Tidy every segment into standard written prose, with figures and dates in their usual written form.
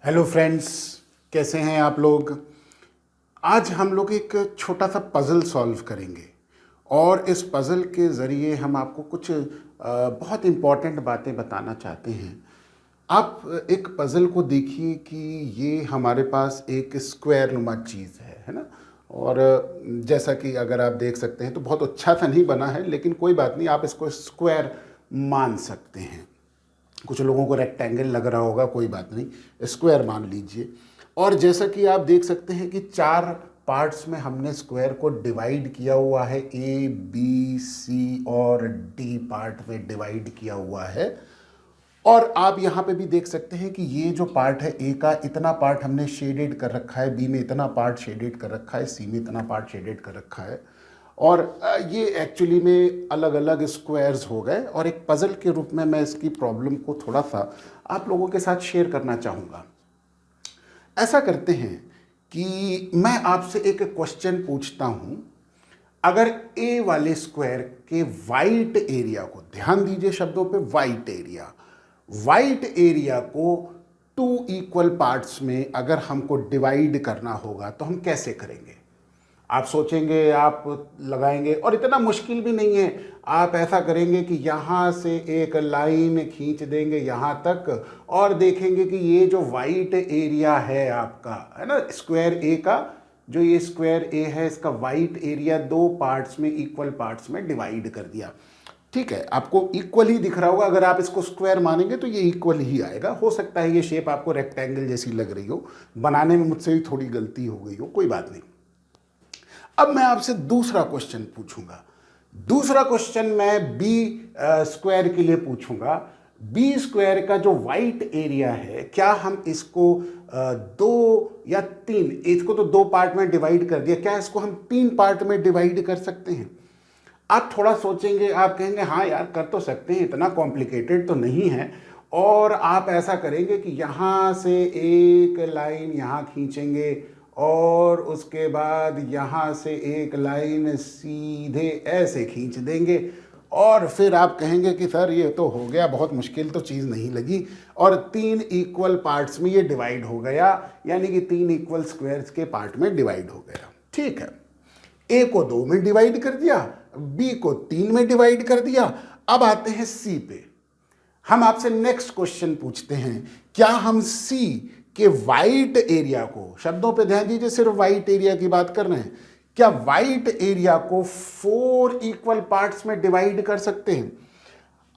Hello friends, कैसे हैं आप लोग। आज हम लोग एक छोटा सा पज़ल सॉल्व करेंगे और इस पज़ल के ज़रिए हम आपको कुछ बहुत इम्पॉर्टेंट बातें बताना चाहते हैं। आप एक पज़ल को देखिए कि ये हमारे पास एक स्क्वायर नुमा चीज़ है ना। और जैसा कि अगर आप देख सकते हैं तो बहुत अच्छा सा नहीं बना है, लेकिन कोई बात नहीं, आप इसको स्क्वायर मान सकते हैं। कुछ लोगों को रेक्टेंगल लग रहा होगा, कोई बात नहीं, स्क्वायर मान लीजिए। और जैसा कि आप देख सकते हैं कि चार पार्ट्स में हमने स्क्वायर को डिवाइड किया हुआ है, ए बी सी और डी पार्ट में डिवाइड किया हुआ है। और आप यहाँ पे भी देख सकते हैं कि ये जो पार्ट है, ए का इतना पार्ट हमने शेडेड कर रखा है, बी में इतना पार्ट शेडेड कर रखा है, सी में इतना पार्ट शेडेड कर रखा है। और ये एक्चुअली में अलग अलग स्क्वायर्स हो गए और एक पज़ल के रूप में मैं इसकी प्रॉब्लम को थोड़ा सा आप लोगों के साथ शेयर करना चाहूँगा। ऐसा करते हैं कि मैं आपसे एक क्वेश्चन पूछता हूँ। अगर ए वाले स्क्वायर के वाइट एरिया को, ध्यान दीजिए शब्दों पे, वाइट एरिया को टू इक्वल पार्ट्स में अगर हमको डिवाइड करना होगा तो हम कैसे करेंगे। आप सोचेंगे, आप लगाएंगे, और इतना मुश्किल भी नहीं है। आप ऐसा करेंगे कि यहाँ से एक लाइन खींच देंगे यहाँ तक और देखेंगे कि ये जो वाइट एरिया है आपका, है ना, स्क्वायर ए का, जो ये स्क्वायर ए है, इसका वाइट एरिया दो पार्ट्स में, इक्वल पार्ट्स में डिवाइड कर दिया। ठीक है, आपको इक्वल ही दिख रहा होगा। अगर आप इसको स्क्वायर मानेंगे तो ये इक्वल ही आएगा। हो सकता है ये शेप आपको रेक्टेंगल जैसी लग रही हो, बनाने में मुझसे भी थोड़ी गलती हो गई हो, कोई बात नहीं। अब मैं आपसे दूसरा क्वेश्चन पूछूंगा। दूसरा क्वेश्चन मैं बी स्क्वायर के लिए पूछूंगा। बी स्क्वायर का जो वाइट एरिया है, क्या हम इसको दो या तीन, इसको तो दो पार्ट में डिवाइड कर दिया, क्या इसको हम तीन पार्ट में डिवाइड कर सकते हैं। आप थोड़ा सोचेंगे, आप कहेंगे हाँ यार कर तो सकते हैं, इतना कॉम्प्लिकेटेड तो नहीं है। और आप ऐसा करेंगे कि यहाँ से एक लाइन यहाँ खींचेंगे और उसके बाद यहाँ से एक लाइन सीधे ऐसे खींच देंगे और फिर आप कहेंगे कि सर ये तो हो गया, बहुत मुश्किल तो चीज़ नहीं लगी, और तीन इक्वल पार्ट्स में ये डिवाइड हो गया, यानी कि तीन इक्वल स्क्वायर्स के पार्ट में डिवाइड हो गया। ठीक है, ए को दो में डिवाइड कर दिया, बी को तीन में डिवाइड कर दिया। अब आते हैं सी पे। हम आपसे नेक्स्ट क्वेश्चन पूछते हैं, क्या हम सी के वाइट एरिया को, शब्दों पे ध्यान दीजिए, सिर्फ वाइट एरिया की बात कर रहे हैं, क्या वाइट एरिया को फोर इक्वल पार्ट्स में डिवाइड कर सकते हैं।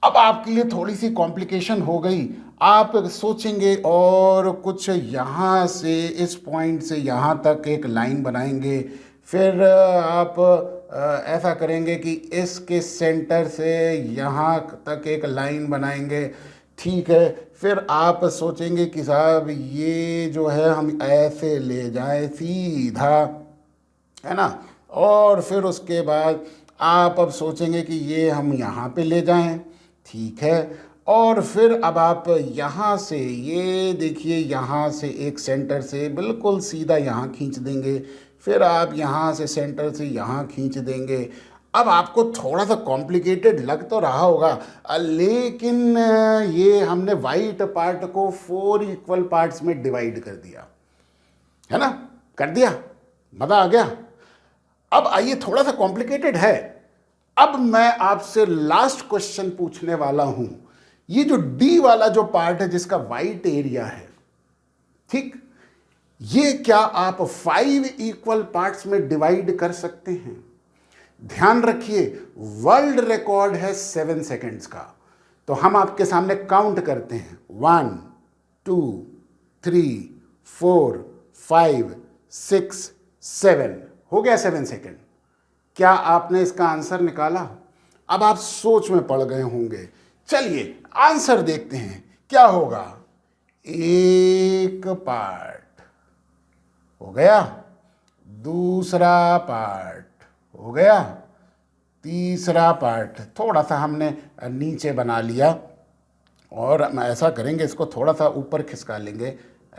अब आपके लिए थोड़ी सी कॉम्प्लिकेशन हो गई। आप सोचेंगे और कुछ यहाँ से, इस पॉइंट से यहाँ तक एक लाइन बनाएंगे, फिर आप ऐसा करेंगे कि इसके सेंटर से यहाँ तक एक लाइन बनाएंगे। ठीक है, फिर आप सोचेंगे कि साहब ये जो है हम ऐसे ले जाएं सीधा, है ना, और फिर उसके बाद आप अब सोचेंगे कि ये हम यहाँ पे ले जाएं। ठीक है, और फिर अब आप यहाँ से, ये देखिए, यहाँ से एक सेंटर से बिल्कुल सीधा यहाँ खींच देंगे, फिर आप यहाँ से सेंटर से यहाँ खींच देंगे। अब आपको थोड़ा सा कॉम्प्लिकेटेड लग तो रहा होगा, लेकिन ये हमने वाइट पार्ट को फोर इक्वल पार्ट्स में डिवाइड कर दिया, है ना, कर दिया, मज़ा आ गया। अब आइए, थोड़ा सा कॉम्प्लिकेटेड है। अब मैं आपसे लास्ट क्वेश्चन पूछने वाला हूं। ये जो डी वाला जो पार्ट है, जिसका वाइट एरिया है, ठीक, ये क्या आप फाइव इक्वल पार्ट्स में डिवाइड कर सकते हैं। ध्यान रखिए, वर्ल्ड रिकॉर्ड है 7 सेकेंड्स का। तो हम आपके सामने काउंट करते हैं, 1 2 3 4 5 6 7, हो गया 7 सेकेंड। क्या आपने इसका आंसर निकाला। अब आप सोच में पड़ गए होंगे। चलिए आंसर देखते हैं क्या होगा। एक पार्ट हो गया, दूसरा पार्ट हो गया, तीसरा पार्ट थोड़ा सा हमने नीचे बना लिया, और हम ऐसा करेंगे, इसको थोड़ा सा ऊपर खिसका लेंगे।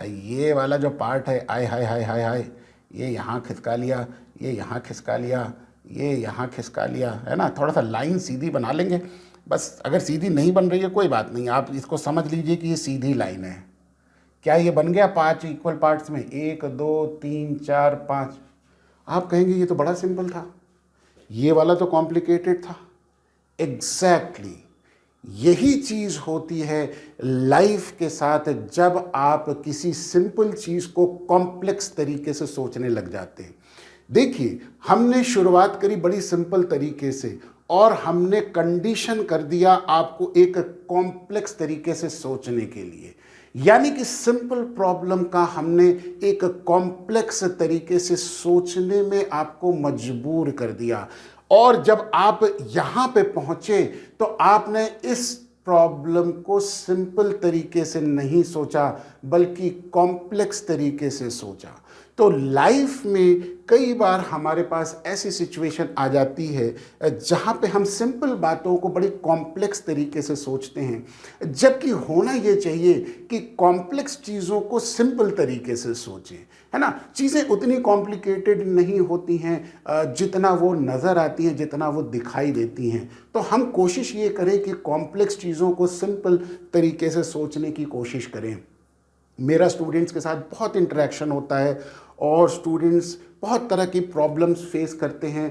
ये वाला जो पार्ट है, आय हाय हाय हाय हाय, ये यहाँ खिसका लिया, ये यहाँ खिसका लिया, ये यहाँ खिसका लिया, है ना। थोड़ा सा लाइन सीधी बना लेंगे बस। अगर सीधी नहीं बन रही है कोई बात नहीं, आप इसको समझ लीजिए कि ये सीधी लाइन है। क्या ये बन गया 5 इक्वल पार्ट्स में, 1 2 3 4 5? आप कहेंगे ये तो बड़ा सिंपल था, ये वाला तो कॉम्प्लिकेटेड था। एग्जैक्टली यही चीज़ होती है लाइफ के साथ, जब आप किसी सिंपल चीज़ को कॉम्प्लेक्स तरीके से सोचने लग जाते हैं। देखिए, हमने शुरुआत करी बड़ी सिंपल तरीके से और हमने कंडीशन कर दिया आपको एक कॉम्प्लेक्स तरीके से सोचने के लिए, यानी कि सिंपल प्रॉब्लम का हमने एक कॉम्प्लेक्स तरीके से सोचने में आपको मजबूर कर दिया। और जब आप यहाँ पे पहुँचे तो आपने इस प्रॉब्लम को सिंपल तरीके से नहीं सोचा बल्कि कॉम्प्लेक्स तरीके से सोचा। तो लाइफ में कई बार हमारे पास ऐसी सिचुएशन आ जाती है जहाँ पे हम सिंपल बातों को बड़ी कॉम्प्लेक्स तरीके से सोचते हैं, जबकि होना ये चाहिए कि कॉम्प्लेक्स चीज़ों को सिंपल तरीके से सोचें, है ना। चीज़ें उतनी कॉम्प्लिकेटेड नहीं होती हैं जितना वो नज़र आती हैं, जितना वो दिखाई देती हैं। तो हम कोशिश ये करें कि कॉम्प्लेक्स चीज़ों को सिंपल तरीके से सोचने की कोशिश करें। मेरा स्टूडेंट्स के साथ बहुत इंटरेक्शन होता है और स्टूडेंट्स बहुत तरह की प्रॉब्लम्स फेस करते हैं।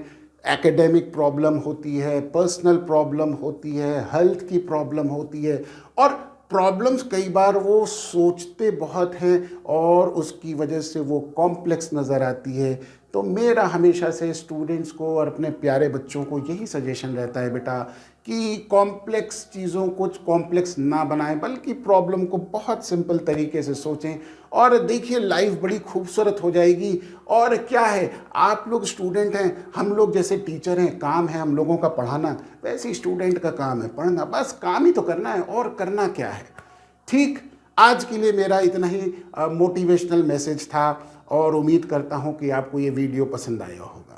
एकेडमिक प्रॉब्लम होती है, पर्सनल प्रॉब्लम होती है, हेल्थ की प्रॉब्लम होती है, और प्रॉब्लम्स कई बार वो सोचते बहुत हैं और उसकी वजह से वो कॉम्प्लेक्स नज़र आती है। तो मेरा हमेशा से स्टूडेंट्स को और अपने प्यारे बच्चों को यही सजेशन रहता है बेटा कि कॉम्प्लेक्स चीज़ों को कॉम्प्लेक्स ना बनाएं बल्कि प्रॉब्लम को बहुत सिंपल तरीके से सोचें, और देखिए लाइफ बड़ी खूबसूरत हो जाएगी। और क्या है, आप लोग स्टूडेंट हैं, हम लोग जैसे टीचर हैं, काम है हम लोगों का पढ़ाना, वैसे ही स्टूडेंट का काम है पढ़ना। बस काम ही तो करना है, और करना क्या है। ठीक, आज के लिए मेरा इतना ही मोटिवेशनल मैसेज था और उम्मीद करता हूँ कि आपको ये वीडियो पसंद आया होगा।